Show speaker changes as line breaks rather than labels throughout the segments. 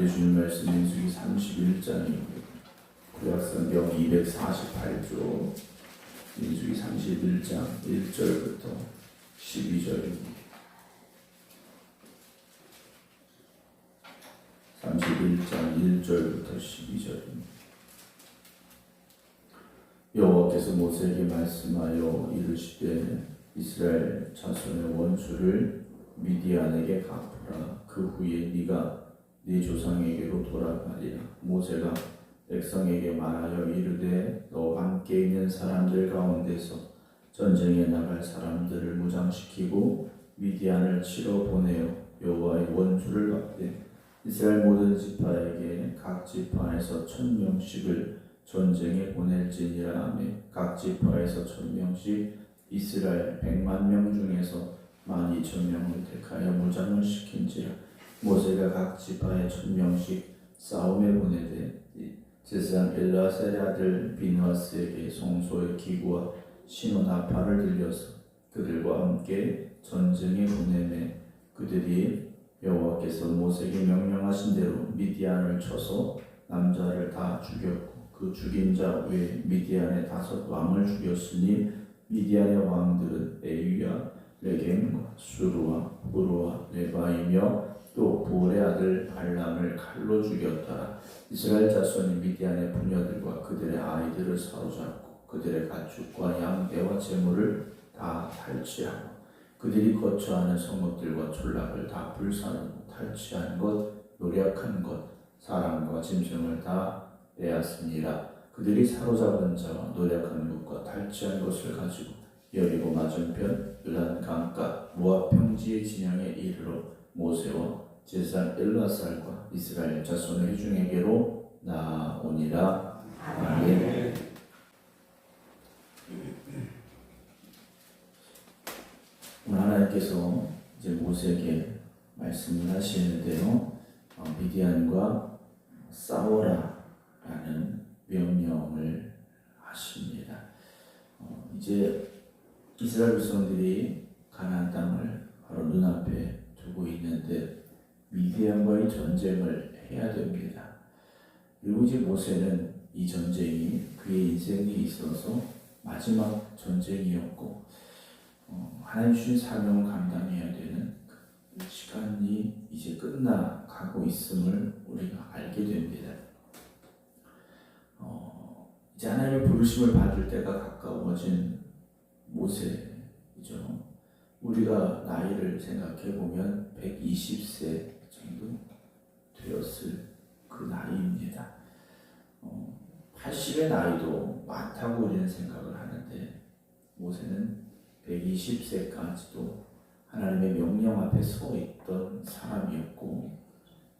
함께 주는 말씀 민수기 31장이고요. 구약성경 248조 민수기 31장 1절부터 12절입니다. 31장 1절부터 12절입니다. 여호와께서 모세에게 말씀하여 이르시되 이스라엘 자손의 원수를 미디안에게 갚으라. 그 후에 네가 네 조상에게로 돌아가리라. 모세가 백성에게 말하여 이르되 너와 함께 있는 사람들 가운데서 전쟁에 나갈 사람들을 무장시키고 미디안을 치러 보내어 여호와의 원수를 갚되 이스라엘 모든 지파에게 각 지파에서 1000명씩을 전쟁에 보낼지니라 하며 각 지파에서 1000명씩 이스라엘 100만 중에서 12,000명을 택하여 무장을 시킨지라. 모세가 각 지파에 1000명씩 싸움에 보내되 제사장 엘라셀의 아들 비누아스에게 성소의 기구와 신호 나팔을 들려서 그들과 함께 전쟁에 보내매 그들이 여호와께서 모세에게 명령하신 대로 미디안을 쳐서 남자를 다 죽였고 그 죽인 자 외에 미디안의 5 왕을 죽였으니 미디안의 왕들은 에위야 레겜과 수루와 후루와 레바이며 또 볼의 아들 발람을 칼로 죽였더라. 이스라엘 자손이 미디안의 부녀들과 그들의 아이들을 사로잡고 그들의 가축과 양떼와 재물을 다 탈취하고 그들이 거처하는 성읍들과 촌락을 다 불사르고 탈취한 것, 노력한 것, 사람과 짐승을 다 빼앗으니라. 그들이 사로잡은 자와 노력한 것과 탈취한 것을 가지고 여리고 맞은편 요단 강가 모압 평지의 진영에 이르러 모세와 제사장 엘라살과 이스라엘 자손의 회중에게로 나오니라. 아멘. 오늘 하나님께서 이제 모세에게 말씀을 하시는데요, 미디안과 싸워라라는 명령을 하십니다. 이제 이스라엘 백성들이 가나안 땅을 바로 눈앞에 두고 있는데 미디안과의 전쟁을 해야 됩니다. 그리고 이제 모세는 이 전쟁이 그의 인생에 있어서 마지막 전쟁이었고 하나님 주신 사명을 감당해야 되는 그 시간이 이제 끝나가고 있음을 우리가 알게 됩니다. 이제 하나님의 부르심을 받을 때가 가까워진 모세이죠. 우리가 나이를 생각해 보면 120세 정도 되었을 그 나이입니다. 80의 나이도 많다고 우리는 생각을 하는데 모세는 120세까지도 하나님의 명령 앞에 서 있던 사람이었고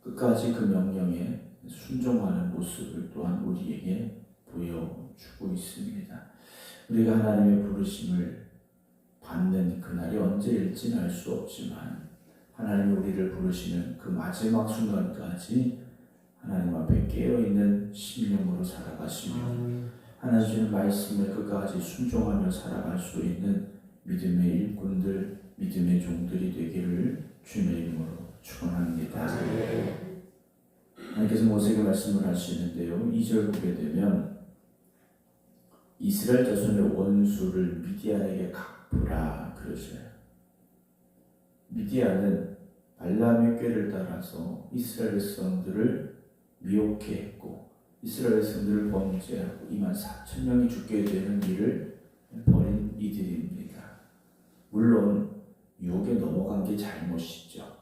끝까지 그 명령에 순종하는 모습을 또한 우리에게 보여주고 있습니다. 우리가 하나님의 부르심을 받는 그날이 언제일지는 알 수 없지만 하나님이 우리를 부르시는 그 마지막 순간까지 하나님 앞에 깨어있는 심령으로 살아가시며 하나님 주시는 말씀을 끝까지 순종하며 살아갈 수 있는 믿음의 일꾼들, 믿음의 종들이 되기를 주님의 이름으로 축원합니다. 하나님께서 모세에게 말씀을 하시는데요, 2절 보게 되면 이스라엘 자손의 원수를 미디안에게 갚으라 그러셔요. 미디안은 발람의 꾀를 따라서 이스라엘 백성들을 미혹해 했고 이스라엘 백성들을 범죄하고 24,000명이 죽게 되는 일을 벌인 이들입니다. 물론 유혹에 넘어간 게 잘못이죠.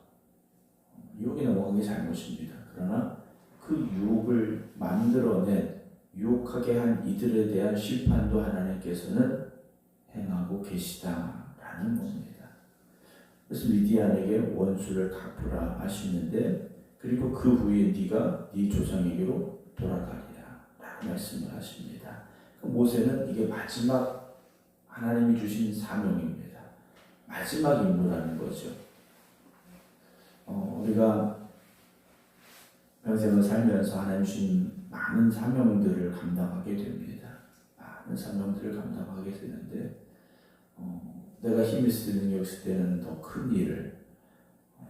유혹에 넘어간 게 잘못입니다. 그러나 그 유혹을 만들어낸 유혹하게 한 이들에 대한 심판도 하나님께서는 행하고 계시다라는 겁니다. 그래서 미디안에게 원수를 갚으라 하시는데 그리고 그 후에 네가 네 조상에게로 돌아가리라 라고 말씀을 하십니다. 모세는 이게 마지막 하나님이 주신 사명입니다. 마지막 임무라는 거죠. 우리가 평생을 살면서 하나님 주신 많은 사명들을 감당하게 됩니다. 많은 사명들을 감당하게 되는데 내가 힘이 있을 능력이 있을 때는 더 큰 일을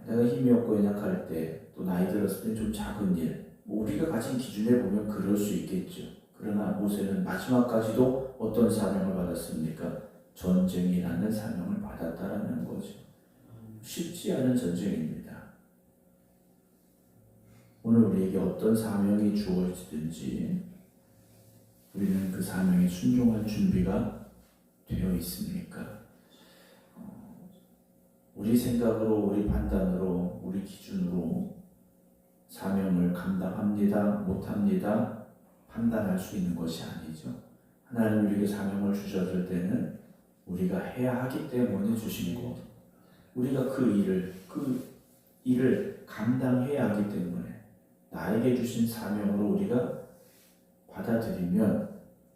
내가 힘이 없고 연약할 때 또 나이 들었을 때 좀 작은 일, 뭐 우리가 가진 기준에 보면 그럴 수 있겠죠. 그러나 모세는 마지막까지도 어떤 사명을 받았습니까? 전쟁이라는 사명을 받았다라는 거죠. 쉽지 않은 전쟁입니다. 오늘 우리에게 어떤 사명이 주어지든지 우리는 그 사명에 순종할 준비가 되어 있습니까? 우리 생각으로, 우리 판단으로, 우리 기준으로 사명을 감당합니다, 못합니다 판단할 수 있는 것이 아니죠. 하나님 우리에게 사명을 주셨을 때는 우리가 해야 하기 때문에 주신 것, 우리가 그 일을 감당해야 하기 때문에 나에게 주신 사명으로 우리가 받아들이면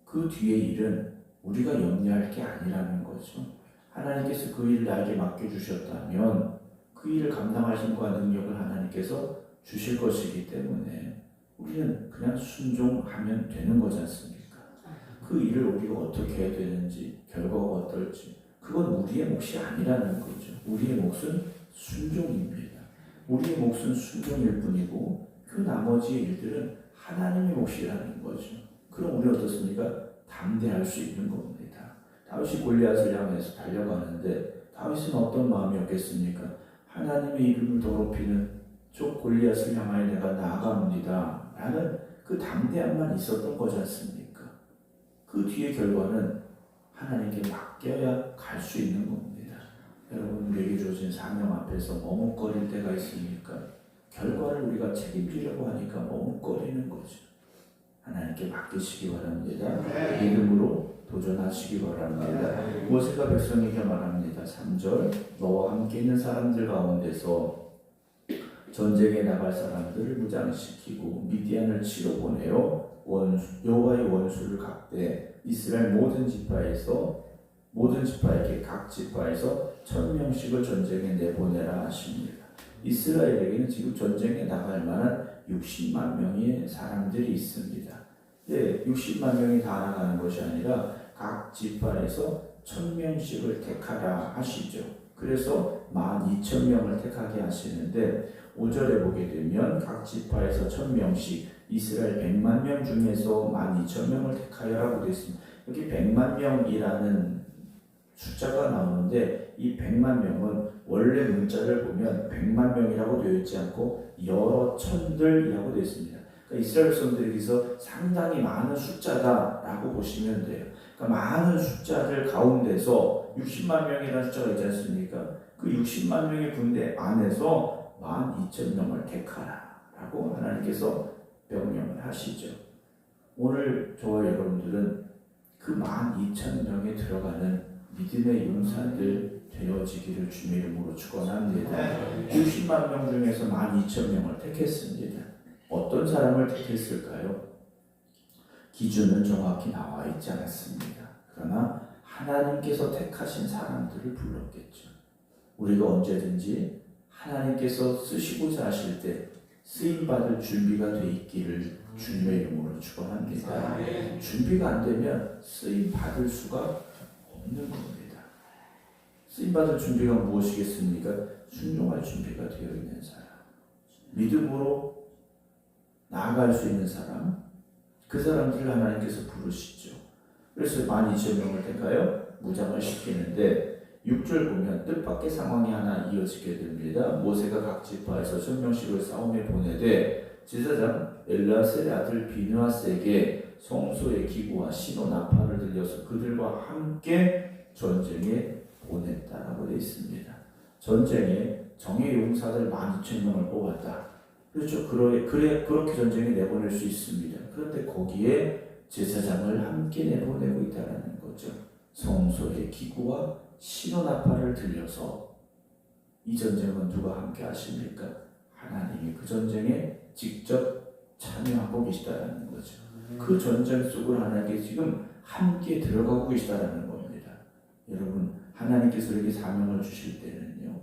그 뒤의 일은 우리가 염려할 게 아니라는 거죠. 하나님께서 그 일을 나에게 맡겨주셨다면 그 일을 감당할 힘과 능력을 하나님께서 주실 것이기 때문에 우리는 그냥 순종하면 되는 거지 않습니까? 그 일을 우리가 어떻게 해야 되는지, 결과가 어떨지, 그건 우리의 몫이 아니라는 거죠. 우리의 몫은 순종입니다. 우리의 몫은 순종일 뿐이고 그 나머지 일들은 하나님의 몫이라는 거죠. 그럼 우리 어떻습니까? 담대할 수 있는 겁니다. 다윗이 골리앗을 향해서 달려가는데 다윗은 어떤 마음이었겠습니까? 하나님의 이름을 더럽히는 저 골리앗을 향하여 내가 나아갑니다 라는 그 담대함만 있었던 거지 않습니까? 그 뒤의 결과는 하나님께 맡겨야 갈 수 있는 겁니다. 여러분, 우리에게 주어진 사명 앞에서 머뭇거릴 때가 있습니까? 결과를 우리가 책임지려고 하니까 머뭇거리는 거죠. 하나님께 맡기시기 바랍니다. 믿음으로 도전하시기 바랍니다. 모세가 백성에게 말합니다. 3절, 너와 함께 있는 사람들 가운데서 전쟁에 나갈 사람들을 무장시키고 미디안을 치러 보내어 여호와의 원수를 갚되 이스라엘 모든 지파에게 각 지파에서 1000명씩을 전쟁에 내보내라 하십니다. 이스라엘에게는 지금 전쟁에 나갈 만한 60만 명의 사람들이 있습니다. 네, 60만 명이 다 나가는 것이 아니라 각 지파에서 1000명씩을 택하라 하시죠. 그래서 12,000명을 택하게 하시는데 5절에 보게 되면 각 지파에서 1000명씩 이스라엘 100만 명 중에서 12,000명을 택하여라고 되어 있습니다. 여기 100만 명이라는 숫자가 나오는데 이 100만 명은 원래 문자를 보면 100만 명이라고 되어 있지 않고 여러 천들이라고 되어 있습니다. 그러니까 이스라엘 백성들에게서 상당히 많은 숫자다라고 보시면 돼요. 그러니까 많은 숫자들 가운데서 60만 명이라는 숫자가 있지 않습니까? 그 60만 명의 군대 안에서 12,000명을 택하라 라고 하나님께서 명령을 하시죠. 오늘 저와 여러분들은 그 12,000명에 들어가는 믿음의 용사들 되어지기를 주님의 이름으로 축원합니다. 60만 명 중에서 12,000명을 택했습니다. 어떤 사람을 택했을까요? 기준은 정확히 나와 있지 않았습니다. 그러나 하나님께서 택하신 사람들을 불렀겠죠. 우리가 언제든지 하나님께서 쓰시고자 하실 때 쓰임받을 준비가 돼 있기를 주님의 이름으로 축원합니다. 준비가 안 되면 쓰임받을 수가 없는 겁니다. 쓰임받을 준비가 무엇이겠습니까? 순종할 준비가 되어 있는 사람, 믿음으로 나아갈 수 있는 사람, 그 사람들을 하나님께서 부르시죠. 그래서 12,000명을 택하여 무장을 시키는데 6절 보면 뜻밖의 상황이 하나 이어지게 됩니다. 모세가 각 지파에서 1000명씩을 싸움에 보내되 제사장 엘라셀의 아들 비느하스에게 성소의 기구와 신호 나팔을 들려서 그들과 함께 전쟁에 보냈다라고 되어 있습니다. 전쟁에 정예 용사들 12,000명을 뽑았다. 그렇죠. 그렇게 전쟁에 내보낼 수 있습니다. 그런데 거기에 제사장을 함께 내보내고 있다는 거죠. 성소의 기구와 신호나팔을 들려서 이 전쟁은 누가 함께 하십니까? 하나님이 그 전쟁에 직접 참여하고 계시다는 거죠. 그 전쟁 속을 하나님께 지금 함께 들어가고 계시다는 겁니다. 여러분, 하나님께서 우리에게 사명을 주실 때는요,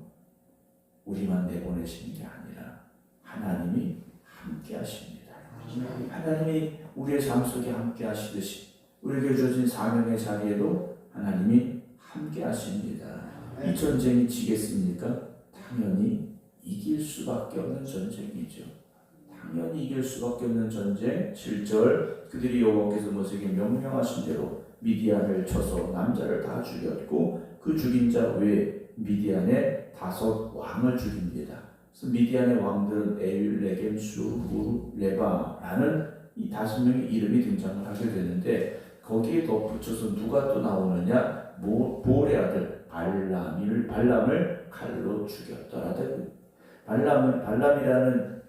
우리만 내보내시는 게 아니라 하나님이 함께 하십니다. 하나님이 우리의 삶 속에 함께 하시듯이 우리에게 주어진 사명의 자리에도 하나님이 함께 하십니다. 이 전쟁이 지겠습니까? 당연히 이길 수밖에 없는 전쟁이죠. 당연히 이길 수밖에 없는 전쟁. 7절 그들이 여호와께서 모세에게 명령하신 대로 미디안을 쳐서 남자를 다 죽였고 그 죽인 자 외에 미디안의 5 왕을 죽입니다. 그래서 미디안의 왕들은 엘레겜, 수후, 레바라는 이 5명의 이름이 등장을 하게 되는데 거기에 덧붙여서 누가 또 나오느냐? 보올의 아들 발람을 칼로 죽였더라. 발람이라는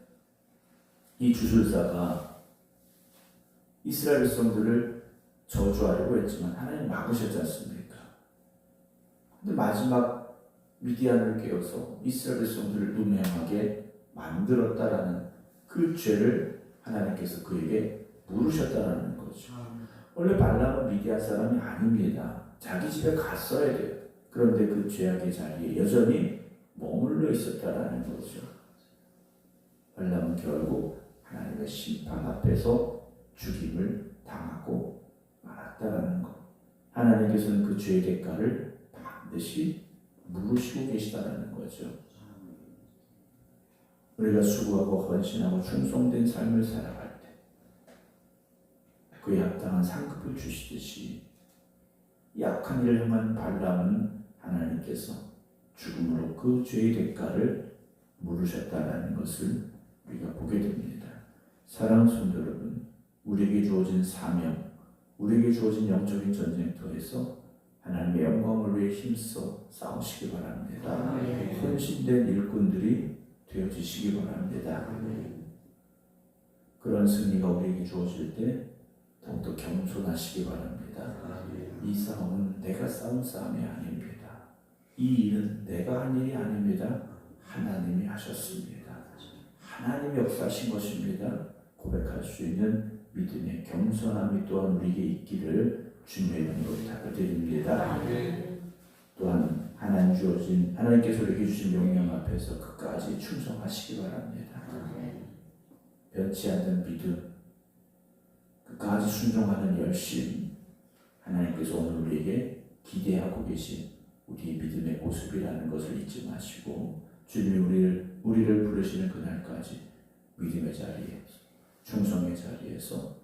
이 주술사가 이스라엘 백성들을 저주하려고 했지만 하나님 막으셨지 않습니까? 근데 마지막 미디안을 깨워서 이스라엘 백성들을 음행하게 만들었다라는 그 죄를 하나님께서 그에게 물으셨다라는 거죠. 원래 발람은 미디안 사람이 아닙니다. 자기 집에 갔어야 돼요. 그런데 그 죄악의 자리에 여전히 머물러 있었다라는 거죠. 발람은 결국 하나님의 심판 앞에서 죽임을 당하고 말았다라는 것. 하나님께서는 그 죄의 대가를 반드시 물으시고 계시다라는 거죠. 우리가 수고하고 헌신하고 충성된 삶을 살아갈 때 그에 합당한 상급을 주시듯이 약한 일을 향한 발람은 하나님께서 죽음으로 그 죄의 대가를 물으셨다라는 것을 우리가 보게 됩니다. 사랑하는 성도 여러분, 우리에게 주어진 사명, 우리에게 주어진 영적인 전쟁터에서 하나님의 영광을 위해 힘써 싸우시기 바랍니다. 헌신된 일꾼들이 되어주시기 바랍니다. 그런 승리가 우리에게 주어질 때 더욱더 겸손하시기 바랍니다. 이 싸움은 내가 싸운 싸움이 아닙니다. 이 일은 내가 한 일이 아닙니다. 하나님이 하셨습니다. 하나님이 역사하신 것입니다. 고백할 수 있는 믿음의 겸손함이 또한 우리에게 있기를 주님의 이름으로 부탁드립니다. 또한 하나님께서 우리에게 주신 명령 앞에서 끝까지 충성하시기 바랍니다. 변치 않는 믿음, 끝까지 순종하는 열심, 하나님께서 오늘 우리에게 기대하고 계신 우리의 믿음의 모습이라는 것을 잊지 마시고 주님이 우리를 부르시는 그날까지 믿음의 자리에, 충성의 자리에서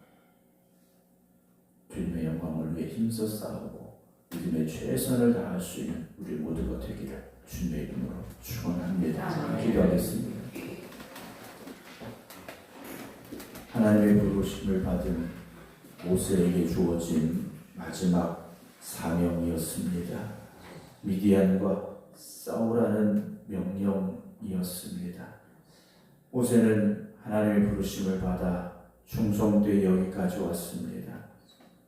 주님의 영광을 위해 힘써 싸우고 믿음의 최선을 다할 수 있는 우리 모두가 되기를 주님의 이름으로 축원합니다. 기도하겠습니다. 하나님의 부르심을 받은 모세에게 주어진 마지막 사명이었습니다. 미디안과 싸우라는 명령이었습니다. 모세는 하나님의 부르심을 받아 충성되이 여기까지 왔습니다.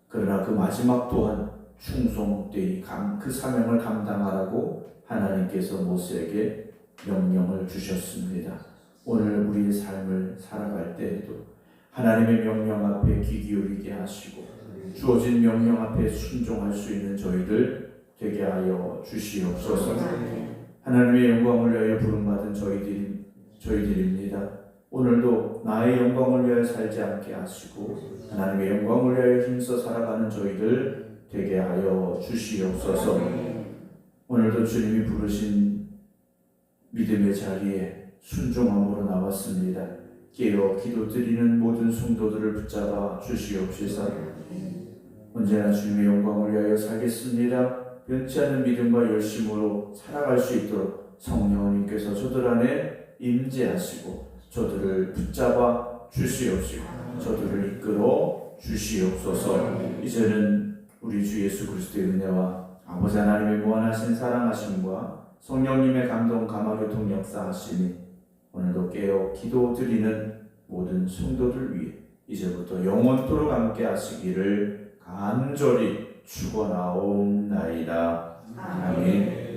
그러나 그 마지막 또한 충성되이 그 사명을 감당하라고 하나님께서 모세에게 명령을 주셨습니다. 오늘 우리의 삶을 살아갈 때에도 하나님의 명령 앞에 귀 기울이게 하시고 주어진 명령 앞에 순종할 수 있는 저희들 되게 하여 주시옵소서. 하나님의 영광을 위하여 부름받은 저희들입니다. 오늘도 나의 영광을 위하여 살지 않게 하시고 하나님의 영광을 위하여 힘써 살아가는 저희들 되게 하여 주시옵소서. 오늘도 주님이 부르신 믿음의 자리에 순종함으로 나왔습니다. 깨어 기도드리는 모든 성도들을 붙잡아 주시옵소서. 언제나 주님의 영광을 위하여 살겠습니다. 변치 않은 믿음과 열심으로 살아갈 수 있도록 성령님께서 저들 안에 임재하시고 저들을 붙잡아 주시옵시고 저들을 이끌어 주시옵소서. 이제는 우리 주 예수 그리스도의 은혜와 아버지 하나님의 무한하신 사랑하심과 성령님의 감동 감화교통 역사하심이 오늘도 깨어 기도드리는 모든 성도들 위해 이제부터 영원토록 함께 하시기를 간절히 축원하옵나이다. 아멘.